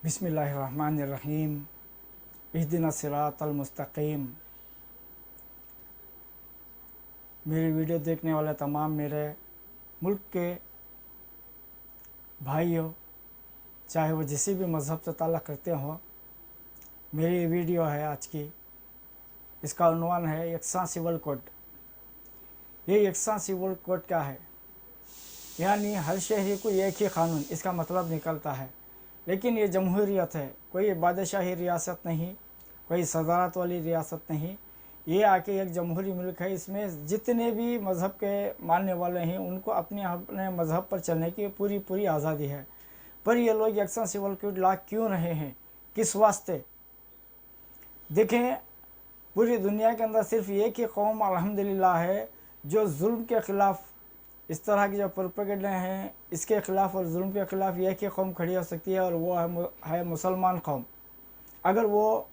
बिस्मिल्लाहिर्रहमानिर्रहीम। इहदिना सिरातल मुस्तकीम। मेरी वीडियो देखने वाले तमाम मेरे मुल्क के भाइयों, चाहे वो जिस भी मज़हब से ताल्लुक़ रखते हों, मेरी ये वीडियो है आज की। इसका उन्वान है यकसां सिविल कोड। ये यकसां सिविल कोड क्या है? यानी हर शहरी को एक ही कानून, इसका मतलब निकलता है। लेकिन ये जमहूरियत है, कोई बादशाही रियासत नहीं, कोई सदारत वाली रियासत नहीं। ये आके एक जमहूरी मुल्क है। इसमें जितने भी मज़हब के मानने वाले हैं उनको अपने अपने मज़हब पर चलने की पूरी आज़ादी है। पर ये लोग यकसां सिविल कोड ला क्यों रहे हैं, किस वास्ते? देखें, पूरी दुनिया के अंदर सिर्फ एक ही कौम अल्हम्दुलिल्लाह है जो जुल्म के ख़िलाफ़, इस तरह की जो प्रोपेगेंडा हैं इसके ख़िलाफ़ और जुल्म के ख़िलाफ़ एक ही कौम खड़ी हो सकती है, और वो है मुसलमान कौम। अगर वो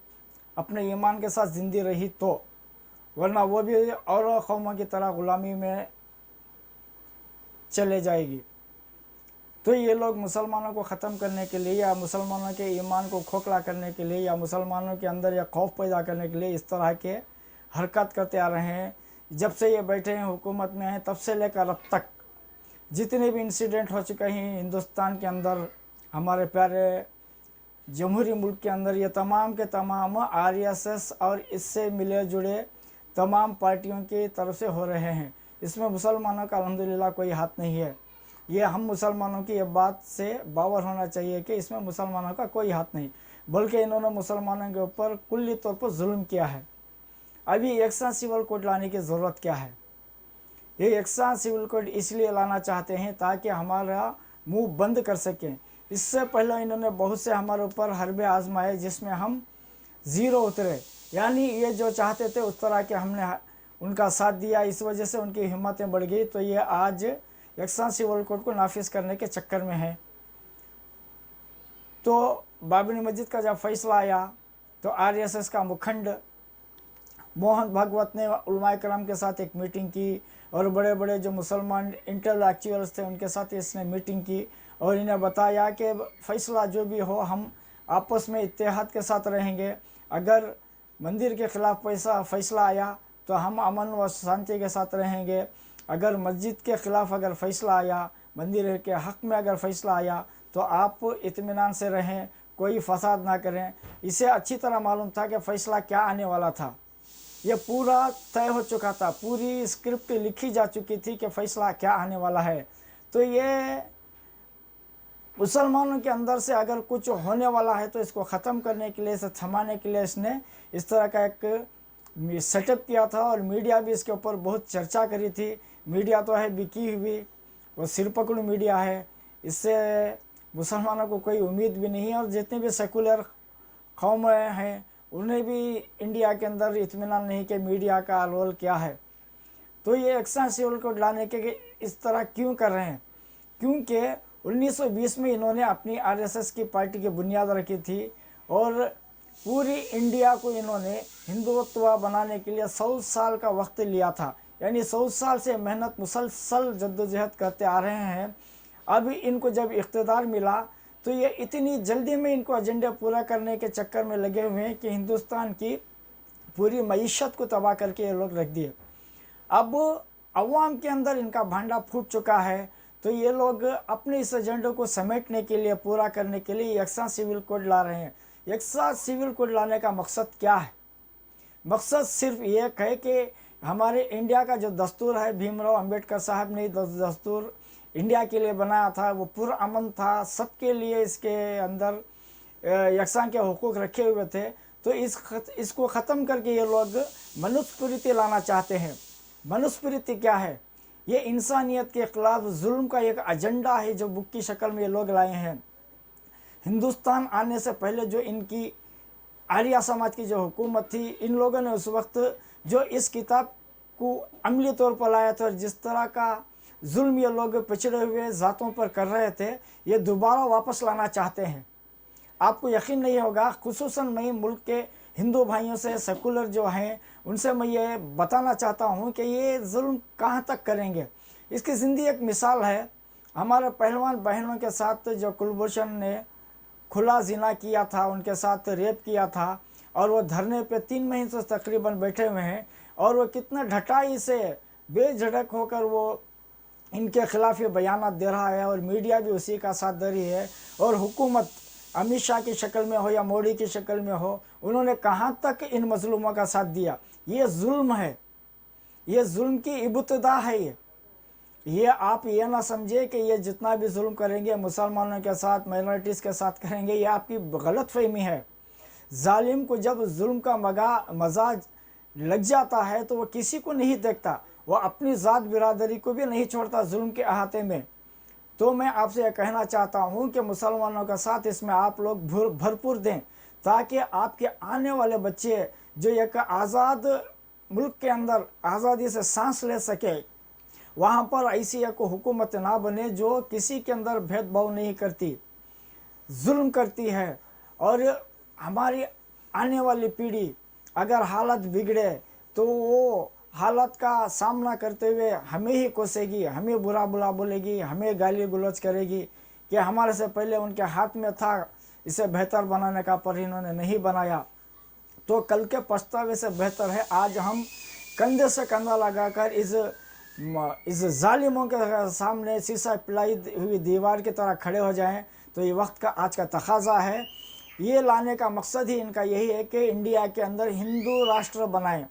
अपने ईमान के साथ ज़िंदी रही तो, वरना वो भी और कौमों की तरह ग़ुलामी में चले जाएगी। तो ये लोग मुसलमानों को ख़त्म करने के लिए, या मुसलमानों के ईमान को खोखला करने के लिए, या मुसलमानों के अंदर या खौफ पैदा करने के लिए इस तरह के हरकत करते आ रहे हैं। जब से ये बैठे हैं हुकूमत में हैं, तब से लेकर अब तक जितने भी इंसिडेंट हो चुके हैं हिंदुस्तान के अंदर, हमारे प्यारे जमहूरी मुल्क के अंदर, ये तमाम के तमाम आरएसएस और इससे मिले जुड़े तमाम पार्टियों की तरफ से हो रहे हैं। इसमें मुसलमानों का अल्हम्दुलिल्लाह कोई हाथ नहीं है। ये हम मुसलमानों की ये बात से बावर होना चाहिए कि इसमें मुसलमानों का कोई हाथ नहीं, बल्कि इन्होंने मुसलमानों के ऊपर कुल्ली तौर पर जुल्म किया है। अभी यकसां सिविल कोड लाने की ज़रूरत क्या है? ये यकसां सिविल कोड इसलिए लाना चाहते हैं ताकि हमारा मुंह बंद कर सकें। इससे पहले इन्होंने बहुत से हमारे ऊपर हरबे आजमाए जिसमें हम ज़ीरो उतरे। यानी ये जो चाहते थे उस तरह के हमने उनका साथ दिया, इस वजह से उनकी हिम्मतें बढ़ गई। तो ये आज यकसां सिविल कोड को नाफिज करने के चक्कर में है। तो बाबरी मस्जिद का जब फैसला आया तो आरएसएस का मुखंड मोहन भागवत ने उलमाए कराम के साथ एक मीटिंग की, और बड़े बड़े जो मुसलमान इंटेलेक्चुअल्स थे उनके साथ इसने मीटिंग की, और इन्हें बताया कि फ़ैसला जो भी हो हम आपस में इत्तेहाद के साथ रहेंगे। अगर मंदिर के ख़िलाफ़ फ़ैसला आया तो हम अमन व शांति के साथ रहेंगे। अगर मस्जिद के ख़िलाफ़ अगर फ़ैसला आया, मंदिर के हक़ में अगर फ़ैसला आया, तो आप इत्मीनान से रहें, कोई फसाद ना करें। इसे अच्छी तरह मालूम था कि फ़ैसला क्या आने वाला था। ये पूरा तय हो चुका था, पूरी स्क्रिप्ट लिखी जा चुकी थी कि फ़ैसला क्या आने वाला है। तो ये मुसलमानों के अंदर से अगर कुछ होने वाला है तो इसको ख़त्म करने के लिए, इसे थमाने के लिए इसने इस तरह का एक सेटअप किया था, और मीडिया भी इसके ऊपर बहुत चर्चा करी थी। मीडिया तो है बिकी हुई, वो सिरपकड़ू मीडिया है, इससे मुसलमानों को कोई उम्मीद भी नहीं है। और जितने भी सेकुलर कौम हैं उन्हें भी इंडिया के अंदर इत्मीनान नहीं कि मीडिया का रोल क्या है। तो ये यकसां सिविल कोड लाने के इस तरह क्यों कर रहे हैं? क्योंकि 1920 में इन्होंने अपनी आरएसएस की पार्टी की बुनियाद रखी थी, और पूरी इंडिया को इन्होंने हिंदुत्व बनाने के लिए 100 साल का वक्त लिया था। यानी 100 साल से मेहनत मुसलसल जद्दोजहद करते आ रहे हैं। अब इनको जब इख्तिदार मिला तो ये इतनी जल्दी में इनको एजेंडा पूरा करने के चक्कर में लगे हुए हैं कि हिंदुस्तान की पूरी मईशत को तबाह करके ये लोग रख दिए। अब अवाम के अंदर इनका भांडा फूट चुका है, तो ये लोग अपने इस एजेंडे को समेटने के लिए, पूरा करने के लिए यकसां सिविल कोड ला रहे हैं। यकसां सिविल कोड लाने का मकसद क्या है? मकसद सिर्फ ये है कि हमारे इंडिया का जो दस्तूर है, भीमराव अंबेडकर साहब ने दस्तूर इंडिया के लिए बनाया था, वो पुरअमन था, सबके लिए इसके अंदर यकसां के हुकूक रखे हुए थे। तो इसको ख़त्म करके ये लोग मनुस्मृति लाना चाहते हैं। मनुस्मृति क्या है? ये इंसानियत के ख़िलाफ़ जुल्म का एक एजेंडा है जो बुक की शक्ल में ये लोग लाए हैं। हिंदुस्तान आने से पहले जो इनकी आर्य समाज की जो हुकूमत थी, इन लोगों ने उस वक्त जो इस किताब को अमली तौर पर लाया था, और जिस तरह का जुल्म ये लोग पिछड़े हुए ज़ातों पर कर रहे थे, ये दोबारा वापस लाना चाहते हैं। आपको यकीन नहीं होगा, खुसूसन मैं मुल्क के हिंदू भाइयों से, सेकुलर जो हैं उनसे मैं ये बताना चाहता हूँ कि ये जुल्म कहाँ तक करेंगे। इसकी ज़िंदगी एक मिसाल है। हमारे पहलवान बहनों के साथ जो कुलभूषण ने खुला जिना किया था, उनके साथ रेप किया था, और वो धरने पे 3 महीने से तकरीबन बैठे हुए हैं, और वो कितना ढटाई से बेझिझक होकर वो इनके खिलाफ ये बयानात दे रहा है, और मीडिया भी उसी का साथ दे रही है। और हुकूमत अमित शाह की शक्ल में हो या मोदी की शक्ल में हो, उन्होंने कहाँ तक इन मजलूमों का साथ दिया। ये जुल्म है, ये जुल्म की इब्तिदा है। ये आप ये ना समझे कि ये जितना भी जुल्म करेंगे मुसलमानों के साथ, माइनॉरिटीज़ के साथ करेंगे, ये आपकी गलत फहमी है। जालिम को जब जुल्म का मजा लग जाता है तो वो किसी को नहीं देखता, वो अपनी ज़ात बिरादरी को भी नहीं छोड़ता जुल्म के अहाते में। तो मैं आपसे यह कहना चाहता हूँ कि मुसलमानों का साथ इसमें आप लोग भरपूर दें, ताकि आपके आने वाले बच्चे जो एक आज़ाद मुल्क के अंदर आज़ादी से सांस ले सके, वहाँ पर ऐसी एक हुकूमत ना बने जो किसी के अंदर भेदभाव नहीं करती, जुल्म करती है। और हमारी आने वाली पीढ़ी अगर हालत बिगड़े तो वो हालत का सामना करते हुए हमें ही कोसेगी, हमें बुरा बुला बोलेगी, हमें गाली गलौज करेगी कि हमारे से पहले उनके हाथ में था इसे बेहतर बनाने का, पर इन्होंने नहीं बनाया। तो कल के पछतावे से बेहतर है आज हम कंधे से कंधा लगाकर इस जालिमों के सामने शीशा पिलाई हुई दीवार की तरह खड़े हो जाएं। तो ये वक्त का आज का तकाजा है। ये लाने का मकसद ही इनका यही है कि इंडिया के अंदर हिंदू राष्ट्र बनाएं।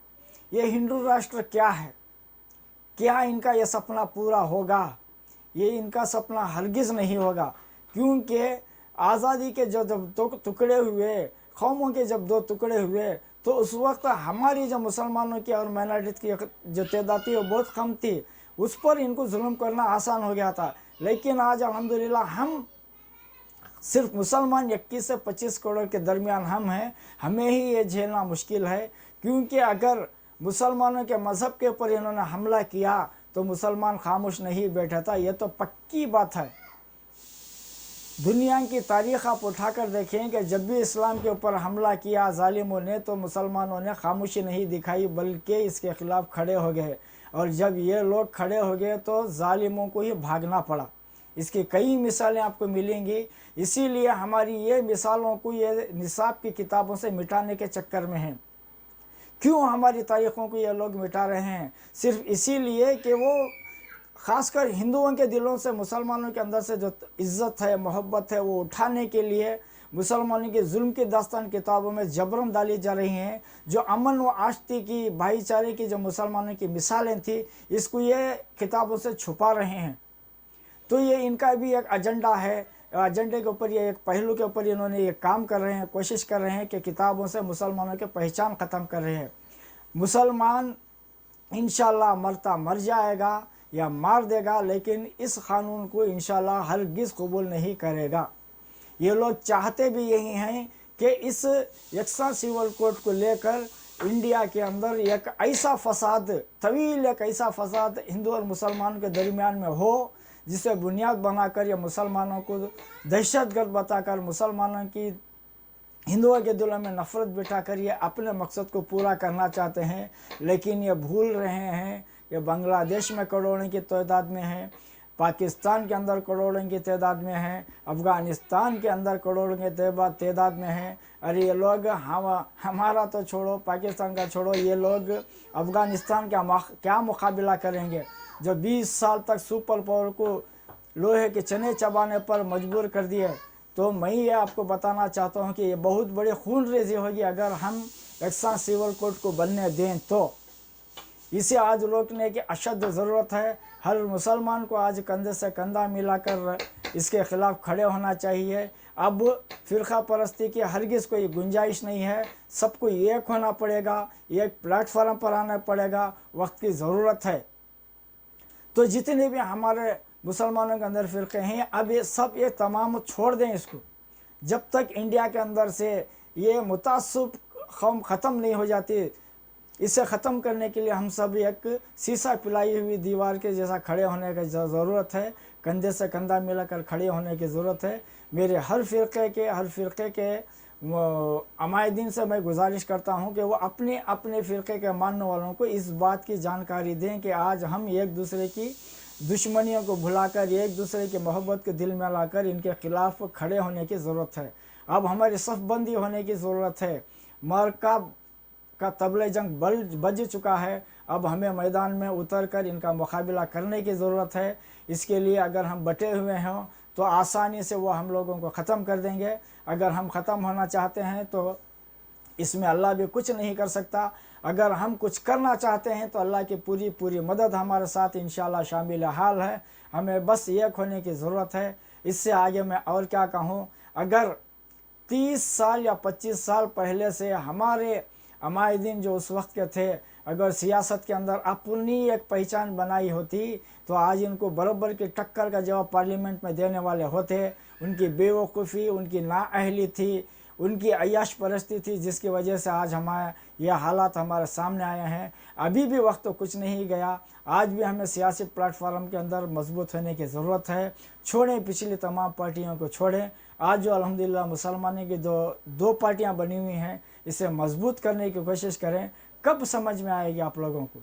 ये हिंदू राष्ट्र क्या है, क्या इनका ये सपना पूरा होगा? ये इनका सपना हरगिज़ नहीं होगा, क्योंकि आज़ादी के जब दो टुकड़े हुए, कौमों के जब 2 टुकड़े हुए, तो उस वक्त हमारी जो मुसलमानों की और माइनॉरिटी की जो तादाद थी वो बहुत कम थी, उस पर इनको जुल्म करना आसान हो गया था। लेकिन आज अल्हम्दुलिल्लाह हम सिर्फ मुसलमान 21 से 25 करोड़ के दरमियान हम हैं, हमें ही ये झेलना मुश्किल है। क्योंकि अगर मुसलमानों के मज़हब के ऊपर इन्होंने हमला किया तो मुसलमान खामोश नहीं बैठा था, ये तो पक्की बात है। दुनिया की तारीख़ आप उठाकर देखें कि जब भी इस्लाम के ऊपर हमला किया जालिमों ने तो मुसलमानों ने खामोशी नहीं दिखाई, बल्कि इसके ख़िलाफ़ खड़े हो गए। और जब ये लोग खड़े हो गए तो जालिमों को ही भागना पड़ा। इसकी कई मिसालें आपको मिलेंगी। इसीलिए हमारी ये मिसालों को ये निसाब की किताबों से मिटाने के चक्कर में हैं। क्यों हमारी तारीख़ों को ये लोग मिटा रहे हैं? सिर्फ इसीलिए कि वो ख़ासकर हिंदुओं के दिलों से मुसलमानों के अंदर से जो इज़्ज़त है, मोहब्बत है, वो उठाने के लिए मुसलमानों के जुल्म की दास्तान किताबों में जबरन डाली जा रही हैं। जो अमन व आश्ती की, भाईचारे की जो मुसलमानों की मिसालें थी, इसको ये किताबों से छुपा रहे हैं। तो ये इनका भी एक एजेंडा है। एजेंडे के ऊपर ये एक पहलू के ऊपर इन्होंने ये काम कर रहे हैं, कोशिश कर रहे हैं कि किताबों से मुसलमानों की पहचान ख़त्म कर रहे हैं। मुसलमान इंशाल्लाह मरता मर जाएगा या मार देगा, लेकिन इस क़ानून को इंशाल्लाह हरगिज़ कबूल नहीं करेगा। ये लोग चाहते भी यही हैं कि इस यकसा सिविल कोड को लेकर इंडिया के अंदर एक ऐसा फसाद, तवील एक ऐसा फसाद हिंदू और मुसलमान के दरमियान में हो, जिसे बुनियाद बनाकर या मुसलमानों को दहशतगर्द बताकर मुसलमानों की हिंदुओं के दिलों में नफ़रत बिठाकर ये अपने मकसद को पूरा करना चाहते हैं। लेकिन ये भूल रहे हैं कि बांग्लादेश में करोड़ों की तादाद में है, पाकिस्तान के अंदर करोड़ों की तादाद में है, अफ़गानिस्तान के अंदर करोड़ों की तादाद में है। अरे ये लोग हमारा तो छोड़ो, पाकिस्तान का छोड़ो, ये लोग अफ़गानिस्तान का क्या मुकाबला करेंगे जो 20 साल तक सुपर पावर को लोहे के चने चबाने पर मजबूर कर दिए। तो मैं ये आपको बताना चाहता हूँ कि ये बहुत बड़ी खूनरेज़ी होगी अगर हम यकसा सिविल कोड को बनने दें। तो इसे आज रोकने की अशद ज़रूरत है। हर मुसलमान को आज कंधे से कंधा मिलाकर इसके ख़िलाफ़ खड़े होना चाहिए। अब फ़िरक़ा परस्ती की हरगिज़ कोई गुंजाइश नहीं है, सबको एक होना पड़ेगा, एक प्लेटफार्म पर आना पड़ेगा, वक्त की ज़रूरत है। तो जितने भी हमारे मुसलमानों के अंदर फ़िरक़े हैं, अब ये सब ये तमाम छोड़ दें इसको। जब तक इंडिया के अंदर से ये मुतासब कौम ख़त्म नहीं हो जाती, इसे ख़त्म करने के लिए हम सब एक शीशा पिलाई हुई दीवार के जैसा खड़े होने की ज़रूरत है, कंधे से कंधा मिलाकर खड़े होने की ज़रूरत है। मेरे हर फ़िरक़े के अमायदीन से मैं गुजारिश करता हूँ कि वो अपने अपने फ़िरक़े के मानने वालों को इस बात की जानकारी दें कि आज हम एक दूसरे की दुश्मनियों को भुलाकर, एक दूसरे की मोहब्बत को दिल में लाकर इनके ख़िलाफ़ खड़े होने की ज़रूरत है। अब हमारी सफ़बंदी होने की ज़रूरत है। मरका का तबले जंग बज चुका है, अब हमें मैदान में उतर कर इनका मुकाबला करने की ज़रूरत है। इसके लिए अगर हम बटे हुए हों तो आसानी से वो हम लोगों को ख़त्म कर देंगे। अगर हम ख़त्म होना चाहते हैं तो इसमें अल्लाह भी कुछ नहीं कर सकता। अगर हम कुछ करना चाहते हैं तो अल्लाह की पूरी पूरी मदद हमारे साथ इंशाअल्लाह शामिल हाल है। हमें बस एक होने की ज़रूरत है। इससे आगे मैं और क्या कहूँ। अगर 30 साल या 25 साल पहले से हमारे अमायदीन जो उस वक्त के थे, अगर सियासत के अंदर अपनी एक पहचान बनाई होती तो आज इनको बराबर की टक्कर का जवाब पार्लियामेंट में देने वाले होते। उनकी बेवकूफ़ी, उनकी नाअहली थी, उनकी अय्याश परस्ती थी, जिसकी वजह से आज हमारे यह हालात हमारे सामने आए हैं। अभी भी वक्त तो कुछ नहीं गया। आज भी हमें सियासी प्लेटफार्म के अंदर मजबूत होने की ज़रूरत है। छोड़ें पिछली तमाम पार्टियों को छोड़ें। आज जो अल्हम्दुलिल्लाह मुसलमानों की दो पार्टियां बनी हुई हैं, इसे मजबूत करने की कोशिश करें। कब समझ में आएगी आप लोगों को।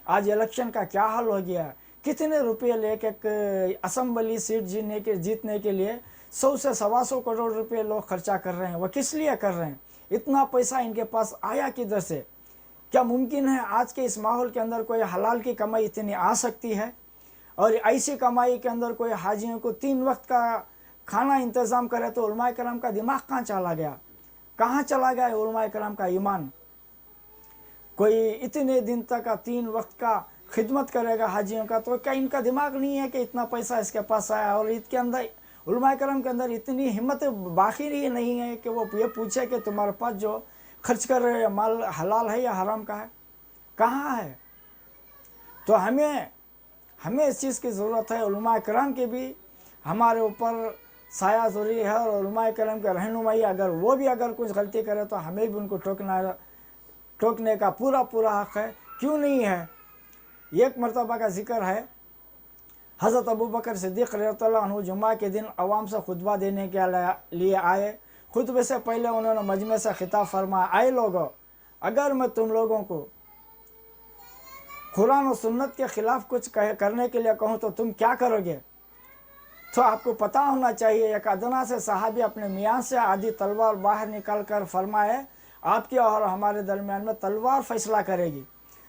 आज इलेक्शन का क्या हाल हो गया। कितने रुपये लेके एक असम्बली सीट जीतने के लिए 100 से 125 करोड़ रुपए लोग खर्चा कर रहे हैं। वह किस लिए कर रहे हैं। इतना पैसा इनके पास आया किधर से। क्या मुमकिन है आज के इस माहौल के अंदर कोई हलाल की कमाई इतनी आ सकती है। और ऐसी कमाई के अंदर कोई हाजियों को 3 वक्त का खाना इंतज़ाम करे तो उलमाए कराम का दिमाग कहाँ चला गया, कहाँ चला गया उलमाए कराम का ईमान। कोई इतने दिन तक का 3 वक्त का खिदमत करेगा हाजियों का, तो क्या इनका दिमाग नहीं है कि इतना पैसा इसके पास आया। और इसके अंदर उलमाए कराम के अंदर इतनी हिम्मत बाकी नहीं है कि वो ये पूछे कि तुम्हारे पास जो खर्च कर रहे हो माल हलाल है या हराम का है, कहाँ है। तो हमें इस चीज़ की ज़रूरत है। उलमाए कराम की भी हमारे ऊपर साया ज़रूरी है। और उलमाए कराम के रहनुमाई अगर वो भी अगर कुछ गलती करे तो हमें भी उनको टोकने का पूरा हक़ है। क्यों नहीं है। एक मरतबा का जिक्र है, हज़रत अबू बकर सिद्दीक़ रज़ियल्लाहु अन्हु जुम्मा के दिन अवाम से खुतबा देने के लिए आए। खुतबे से पहले उन्होंने मजमे से खिताब फरमाया, आए लोगों, अगर मैं तुम लोगों को कुरान और सुन्नत के ख़िलाफ़ कुछ करने के लिए कहूँ तो तुम क्या करोगे। तो आपको पता होना चाहिए, एक अदना से सहाबी अपने मियाँ से आधी तलवार बाहर निकाल कर फरमाए, आपके और हमारे दरमियान में तलवार फैसला करेगी।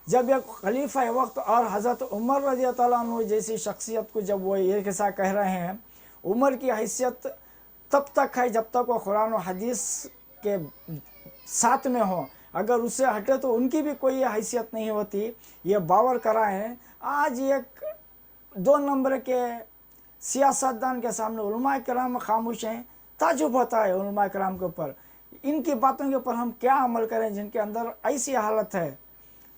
जब एक खलीफा वक्त और हज़रत उमर रज़ियल्लाहु अन्हु जैसी शख्सियत को जब वो ये किस्सा कह रहे हैं, उमर की हैसियत तब तक है जब तक वो कुरान और हदीस के साथ में हो। अगर उससे हटे तो उनकी भी कोई हैसियत नहीं होती। ये बावर कराएँ। आज एक 2 नंबर के सियासतदान के सामने उलमाए कराम खामोश हैं। ताजुब होता है उलमाए कराम के ऊपर। इनकी बातों के ऊपर हम क्या अमल करें जिनके अंदर ऐसी हालत है।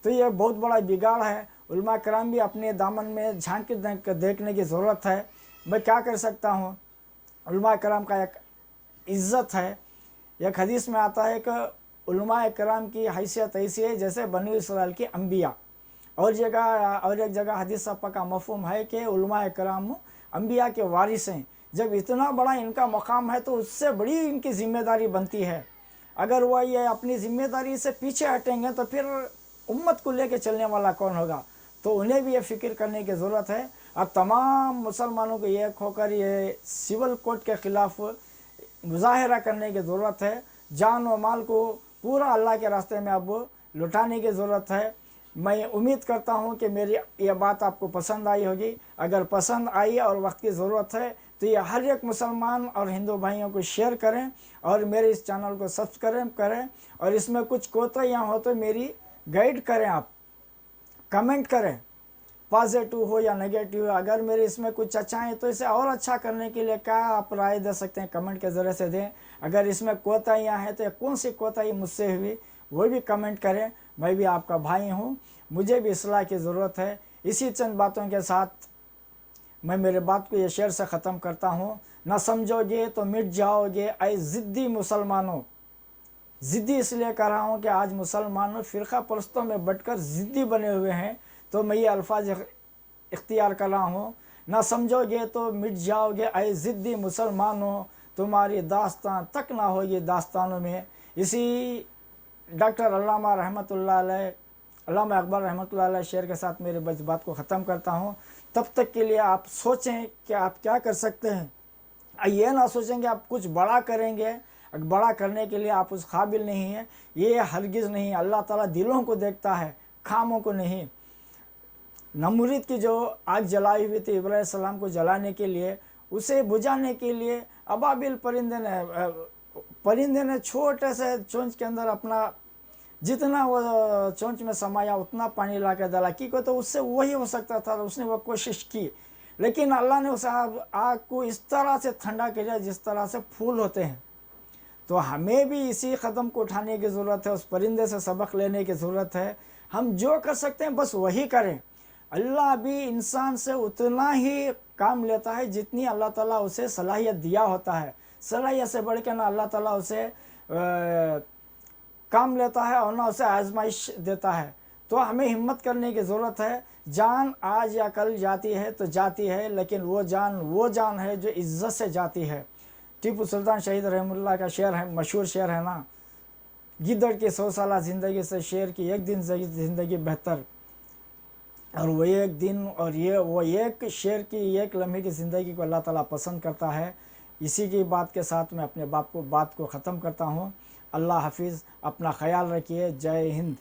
तो ये बहुत बड़ा बिगाड़ है। उलमा कराम भी अपने दामन में झांक के देखने की ज़रूरत है। मैं क्या कर सकता हूँ। उलमा कराम का एक इज़्ज़त है। एक हदीस में आता है कि उलमा कराम की हैसियत ऐसी है जैसे बनी इसराइल की अम्बिया। और एक जगह हदीस का मफ़हूम है कि उलमा कराम अम्बिया के वारिस हैं। जब इतना बड़ा इनका मकाम है तो उससे बड़ी इनकी ज़िम्मेदारी बनती है। अगर वह ये अपनी ज़िम्मेदारी से पीछे हटेंगे तो फिर उम्मत को लेके चलने वाला कौन होगा। तो उन्हें भी ये फ़िक्र करने की ज़रूरत है। अब तमाम मुसलमानों को एक होकर ये सिविल कोड के ख़िलाफ़ मुजाहरा करने की ज़रूरत है। जान व माल को पूरा अल्लाह के रास्ते में अब लुटाने की ज़रूरत है। मैं उम्मीद करता हूँ कि मेरी ये बात आपको पसंद आई होगी। अगर पसंद आई और वक्त की ज़रूरत है तो ये हर एक मुसलमान और हिंदू भाइयों को शेयर करें और मेरे इस चैनल को सब्सक्राइब करें। और इसमें कुछ कोताहियाँ हो तो मेरी गाइड करें, आप कमेंट करें, पॉजिटिव हो या नेगेटिव हो। अगर मेरे इसमें कुछ अच्छा है तो इसे और अच्छा करने के लिए क्या आप राय दे सकते हैं, कमेंट के ज़रिए से दें। अगर इसमें कोताहियाँ हैं तो कौन सी कोताही मुझसे हुई वो भी कमेंट करें। मैं भी आपका भाई हूँ, मुझे भी इस्लाह की ज़रूरत है। इसी चंद बातों के साथ मैं मेरे बात को ये शेर से ख़त्म करता हूँ। ना समझोगे तो मिट जाओगे ऐ ज़िद्दी मुसलमानों। ज़िद्दी इसलिए कर रहा हूँ कि आज मुसलमानों फ़िरक़ा परस्तों में बटकर ज़िद्दी बने हुए हैं। तो मैं ये अल्फाज इख्तियार कर रहा हूँ, ना समझोगे तो मिट जाओगे ऐ ज़िद्दी मुसलमानों, तुम्हारी दास्तान तक ना होगी दास्तानों में। इसी डॉक्टर अल्लामा रहमतुल्लाह अलैह, अल्लामा अकबर रहमतुल्लाह अलैह शेर के साथ मेरे बात को ख़त्म करता हूँ। तब तक के लिए आप सोचें कि आप क्या कर सकते हैं। ये ना सोचेंगे आप कुछ बड़ा करेंगे, बड़ा करने के लिए आप उस काबिल नहीं हैं, ये हरगिज़ नहीं। अल्लाह ताला दिलों को देखता है, खामों को नहीं। नमरूद की जो आग जलाई हुई थी इब्राहीम सलाम को जलाने के लिए, उसे बुझाने के लिए अबाबिल परिंदे ने छोटे से चोंच के अंदर अपना जितना वो चोंच में समाया उतना पानी ला कर डाला, कि तो उससे वही हो सकता था। उसने वो कोशिश की, लेकिन अल्लाह ने उस आग को इस तरह से ठंडा किया जिस तरह से फूल होते हैं। तो हमें भी इसी कदम को उठाने की ज़रूरत है, उस परिंदे से सबक लेने की ज़रूरत है। हम जो कर सकते हैं बस वही करें। अल्लाह भी इंसान से उतना ही काम लेता है जितनी अल्लाह ताला उसे सलाहियत दिया होता है। सलाहियत से बढ़ के ना अल्लाह ताला उसे काम लेता है और ना उसे आजमाइश देता है। तो हमें हिम्मत करने की ज़रूरत है। जान आज या कल जाती है तो जाती है, लेकिन वो जान है जो इज़्ज़त से जाती है। टीपू सुल्तान शहीद रहमुल्लाह का शेर है, मशहूर शेर है ना, गिद्दड़ की 100 साल ज़िंदगी से शेर की एक दिन ज़िंदगी बेहतर। और वो एक दिन और वो एक शेर की एक लम्हे की ज़िंदगी को अल्लाह ताला पसंद करता है। इसी की बात के साथ मैं अपने बात को ख़त्म करता हूँ। अल्लाह हाफिज़, अपना ख्याल रखिए। जय हिंद।